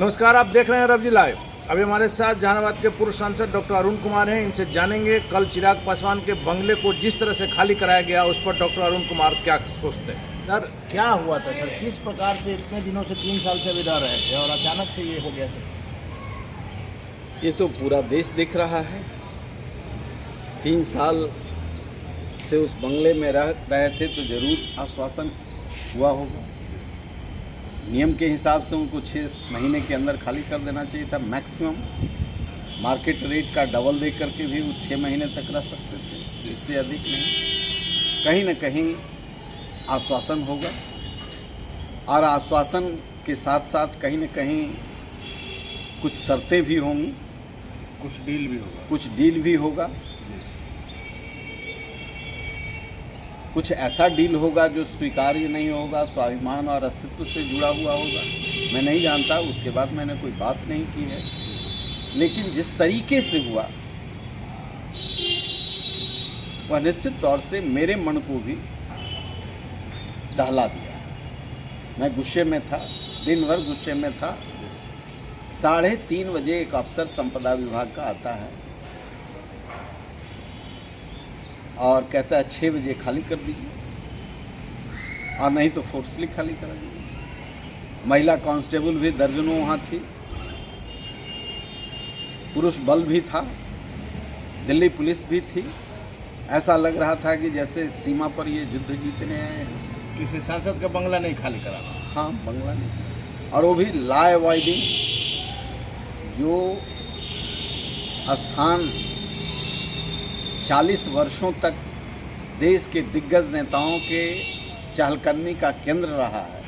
नमस्कार, आप देख रहे हैं रवजी लाइव। अभी हमारे साथ जहानाबाद के पूर्व सांसद डॉक्टर अरुण कुमार हैं। इनसे जानेंगे कल चिराग पासवान के बंगले को जिस तरह से खाली कराया गया उस पर डॉक्टर अरुण कुमार क्या सोचते हैं। सर, क्या हुआ था सर? किस प्रकार से इतने दिनों से 3 साल से विदा रहे थे और अचानक से ये हो गया सर? ये तो पूरा देश देख रहा है। 3 साल से उस बंगले में रह रहे थे तो जरूर आश्वासन हुआ होगा। नियम के हिसाब से उनको 6 महीने के अंदर खाली कर देना चाहिए था मैक्सिमम। मार्केट रेट का डबल दे करके भी वो 6 महीने तक रह सकते थे, इससे अधिक नहीं। कहीं न कहीं आश्वासन होगा और आश्वासन के साथ साथ कहीं न कहीं कुछ शर्तें भी होंगी, कुछ डील भी होगा। कुछ ऐसा डील होगा जो स्वीकार्य नहीं होगा, स्वाभिमान और अस्तित्व से जुड़ा हुआ होगा। मैं नहीं जानता, उसके बाद मैंने कोई बात नहीं की है, लेकिन जिस तरीके से हुआ वह निश्चित तौर से मेरे मन को भी दहला दिया। मैं गुस्से में था, दिन भर गुस्से में था। 3:30 बजे एक अफसर संपदा विभाग का आता है और कहता है 6 बजे खाली कर दीजिए और नहीं तो फोर्सली खाली करा दीजिए। महिला कांस्टेबल भी दर्जनों वहाँ थी, पुरुष बल भी था, दिल्ली पुलिस भी थी। ऐसा लग रहा था कि जैसे सीमा पर ये युद्ध जीतने आए हैं। किसी सांसद का बंगला नहीं खाली कराना। हाँ, बंगला नहीं, और वो भी लॉ अवॉइडिंग जो स्थान 40 वर्षों तक देश के दिग्गज नेताओं के चहलकदमी का केंद्र रहा है,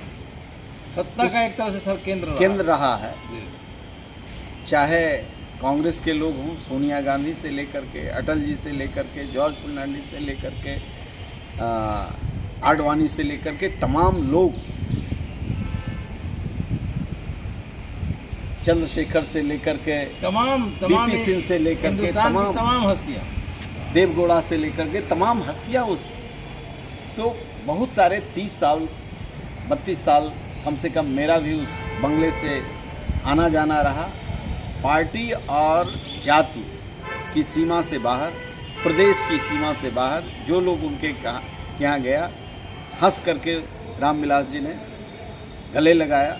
सत्ता का एक तरह से सर केंद्र रहा है। चाहे कांग्रेस के लोग हों, सोनिया गांधी से लेकर के, अटल जी से लेकर के, जॉर्ज फर्नांडिस से लेकर के, आडवाणी से लेकर के, तमाम लोग, चंद्रशेखर से लेकर के, तमाम बीपी सिंह से लेकर के, तमाम हस्तियाँ, देवगौड़ा से लेकर के तमाम हस्तियाँ उस तो बहुत सारे 30 साल 32 साल कम से कम मेरा भी उस बंगले से आना जाना रहा। पार्टी और जाति की सीमा से बाहर, प्रदेश की सीमा से बाहर जो लोग उनके यहाँ गया, हंस करके रामविलास जी ने गले लगाया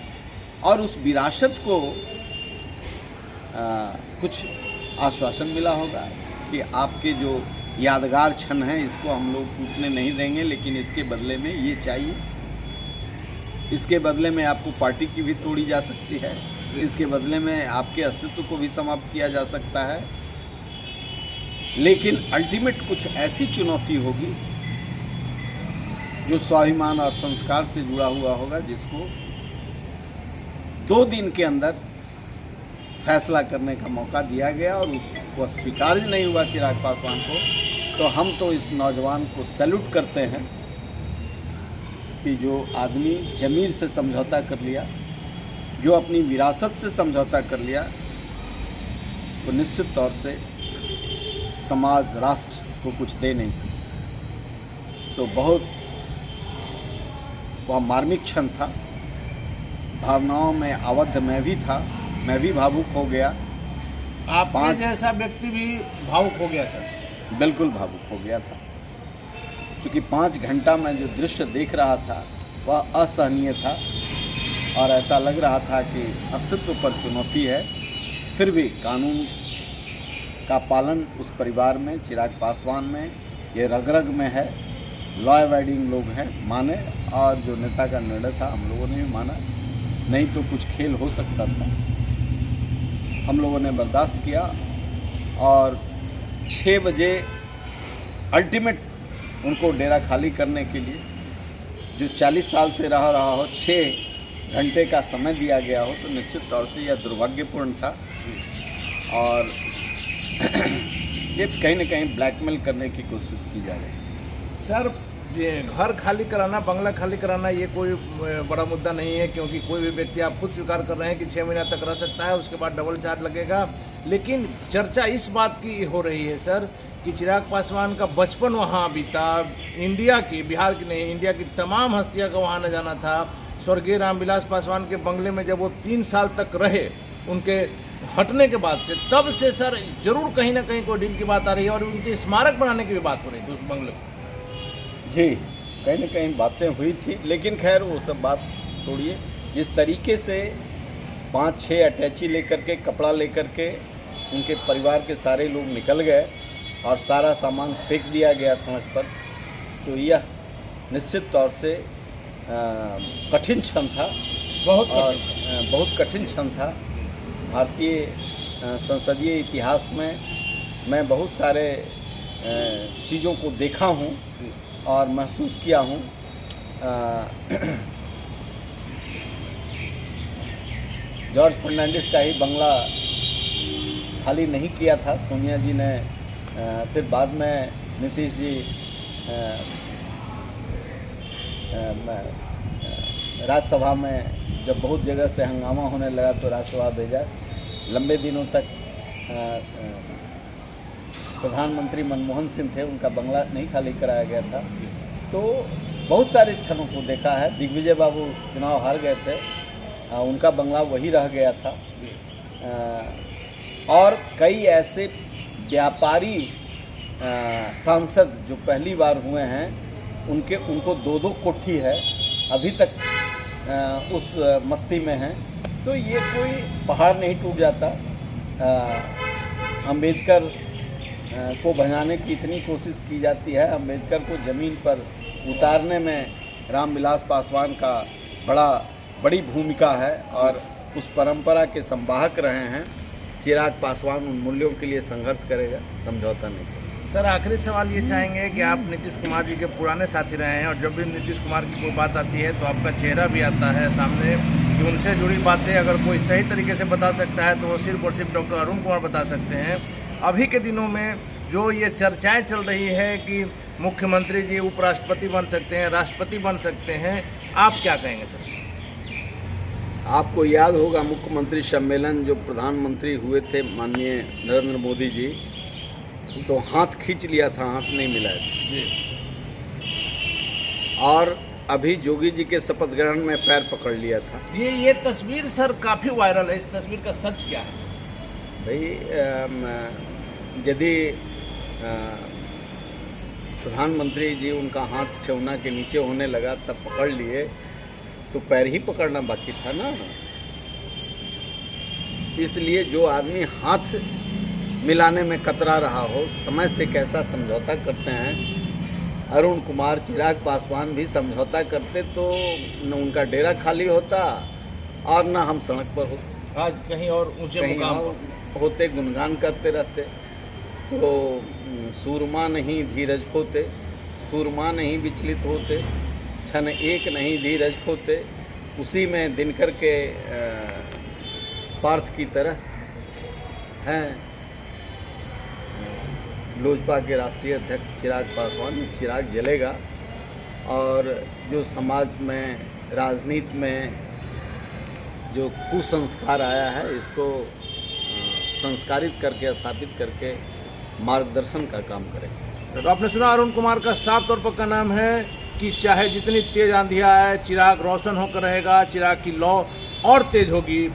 और उस विरासत को कुछ आश्वासन मिला होगा कि आपके जो यादगार क्षण हैं इसको हम लोग टूटने नहीं देंगे, लेकिन इसके बदले में ये चाहिए, इसके बदले में आपको पार्टी की भी तोड़ी जा सकती है, इसके बदले में आपके अस्तित्व को भी समाप्त किया जा सकता है। लेकिन अल्टीमेट कुछ ऐसी चुनौती होगी जो स्वाभिमान और संस्कार से जुड़ा हुआ होगा, जिसको 2 दिन के अंदर फैसला करने का मौका दिया गया और उसको स्वीकार्य नहीं हुआ चिराग पासवान को। तो हम तो इस नौजवान को सैल्यूट करते हैं कि जो आदमी ज़मीर से समझौता कर लिया, जो अपनी विरासत से समझौता कर लिया, वो निश्चित तौर से समाज राष्ट्र को कुछ दे नहीं सकता। तो बहुत वह मार्मिक क्षण था, भावनाओं में आबद्ध मैं भी था, मैं भी भावुक हो गया। आपके जैसा व्यक्ति भी भावुक हो गया सर? बिल्कुल भावुक हो गया था, क्योंकि 5 घंटा में जो दृश्य देख रहा था वह असहनीय था और ऐसा लग रहा था कि अस्तित्व पर चुनौती है। फिर भी कानून का पालन उस परिवार में, चिराग पासवान में, ये रग रग में है। लॉ अवॉइडिंग लोग हैं, माने, और जो नेता का निर्णय था हम लोगों ने भी माना। नहीं तो कुछ खेल हो सकता था, हम लोगों ने बर्दाश्त किया और 6 बजे अल्टीमेट उनको डेरा खाली करने के लिए, जो 40 साल से रहा हो, 6 घंटे का समय दिया गया हो, तो निश्चित तौर से यह दुर्भाग्यपूर्ण था और ये कहीं न कहीं ब्लैकमेल करने की कोशिश की जा रही है। सर, ये घर खाली कराना, बंगला खाली कराना, ये कोई बड़ा मुद्दा नहीं है, क्योंकि कोई भी व्यक्ति, आप खुद स्वीकार कर रहे हैं कि 6 महीना तक रह सकता है, उसके बाद डबल चार्ज लगेगा। लेकिन चर्चा इस बात की हो रही है सर कि चिराग पासवान का बचपन वहाँ बीता, इंडिया की, बिहार की नहीं, इंडिया की तमाम हस्तियाँ का वहाँ न जाना था, स्वर्गीय रामविलास पासवान के बंगले में जब वो 3 साल तक रहे, उनके हटने के बाद से, तब से सर जरूर कहीं ना कहीं कोई डील की बात आ रही है और उनकी स्मारक बनाने की भी बात हो रही थी उस बंगले को। जी, कहीं ना कहीं बातें हुई थी, लेकिन खैर वो सब बात छोड़िए। जिस तरीके से 5-6 अटैची लेकर के, कपड़ा लेकर के उनके परिवार के सारे लोग निकल गए और सारा सामान फेंक दिया गया सड़क पर, तो यह निश्चित तौर से कठिन क्षण था, बहुत कठिन क्षण था। भारतीय संसदीय इतिहास में मैं बहुत सारे चीज़ों को देखा हूँ और महसूस किया हूँ। जॉर्ज फर्नांडिस का ही बंगला खाली नहीं किया था सोनिया जी ने, फिर बाद में नीतीश जी राज्यसभा में जब बहुत जगह से हंगामा होने लगा तो राज्यसभा भेजा। लंबे दिनों तक प्रधानमंत्री मनमोहन सिंह थे, उनका बंगला नहीं खाली कराया गया था। तो बहुत सारे क्षणों को देखा है। दिग्विजय बाबू चुनाव हार गए थे, उनका बंगला वही रह गया था। और कई ऐसे व्यापारी सांसद जो पहली बार हुए हैं, उनको 2-2 कोठी है, अभी तक उस मस्ती में हैं। तो ये कोई पहाड़ नहीं टूट जाता। अंबेडकर को भगाने की इतनी कोशिश की जाती है, अंबेडकर को ज़मीन पर उतारने में रामविलास पासवान का बड़ी भूमिका है और उस परंपरा के संवाहक रहे हैं। चिराग पासवान उन मूल्यों के लिए संघर्ष करेगा, समझौता नहीं करेगा। सर आखिरी सवाल ये चाहेंगे कि आप नीतीश कुमार जी के पुराने साथी रहे हैं और जब भी नीतीश कुमार की कोई बात आती है तो आपका चेहरा भी आता है सामने कि उनसे जुड़ी बातें अगर कोई सही तरीके से बता सकता है तो वो सिर्फ और सिर्फ डॉक्टर अरुण कुमार बता सकते हैं। अभी के दिनों में जो ये चर्चाएं चल रही है कि मुख्यमंत्री जी उपराष्ट्रपति बन सकते हैं, राष्ट्रपति बन सकते हैं, आप क्या कहेंगे सर? आपको याद होगा मुख्यमंत्री सम्मेलन जो प्रधानमंत्री हुए थे माननीय नरेंद्र मोदी जी, तो हाथ खींच लिया था, हाथ नहीं मिलाया था। और अभी जोगी जी के शपथ ग्रहण में पैर पकड़ लिया था। ये तस्वीर सर काफ़ी वायरल है, इस तस्वीर का सच क्या है सर? भाई यदि प्रधानमंत्री जी उनका हाथ ठेवना के नीचे होने लगा तब पकड़ लिए, तो पैर ही पकड़ना बाकी था ना। इसलिए जो आदमी हाथ मिलाने में कतरा रहा हो, समय से कैसा समझौता करते हैं। अरुण कुमार, चिराग पासवान भी समझौता करते तो न उनका डेरा खाली होता और न हम सड़क पर होते। आज कहीं और ऊंचे मुकाम होते, गुणगान करते रहते। तो सूरमा नहीं धीरज खोते, सूरमा नहीं विचलित होते, क्षण एक नहीं धीरज खोते। उसी में दिनकर के पार्थ की तरह हैं लोजपा के राष्ट्रीय अध्यक्ष चिराग पासवान। चिराग जलेगा और जो समाज में, राजनीति में जो कुसंस्कार आया है, इसको संस्कारित करके, स्थापित करके मार्गदर्शन का काम करेगा। तो आपने सुना अरुण कुमार का साफ तौर पर का नाम है कि चाहे जितनी तेज आंधियाँ आए, चिराग रोशन होकर रहेगा, चिराग की लौ और तेज होगी।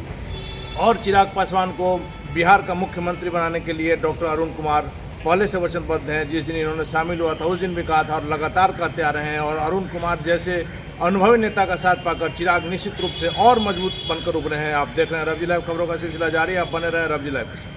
और चिराग पासवान को बिहार का मुख्यमंत्री बनाने के लिए डॉक्टर अरुण कुमार पहले से वचनबद्ध हैं। जिस दिन इन्होंने शामिल हुआ था उस दिन भी कहा था और लगातार कहते आ रहे हैं। और अरुण कुमार जैसे अनुभवी नेता का साथ पाकर चिराग निश्चित रूप से और मजबूत बनकर उभरे हैं। आप देख रहे हैं रवजी लाइव, खबरों का सिलसिला जारी, आप बने रहे रवजी लाइव के साथ।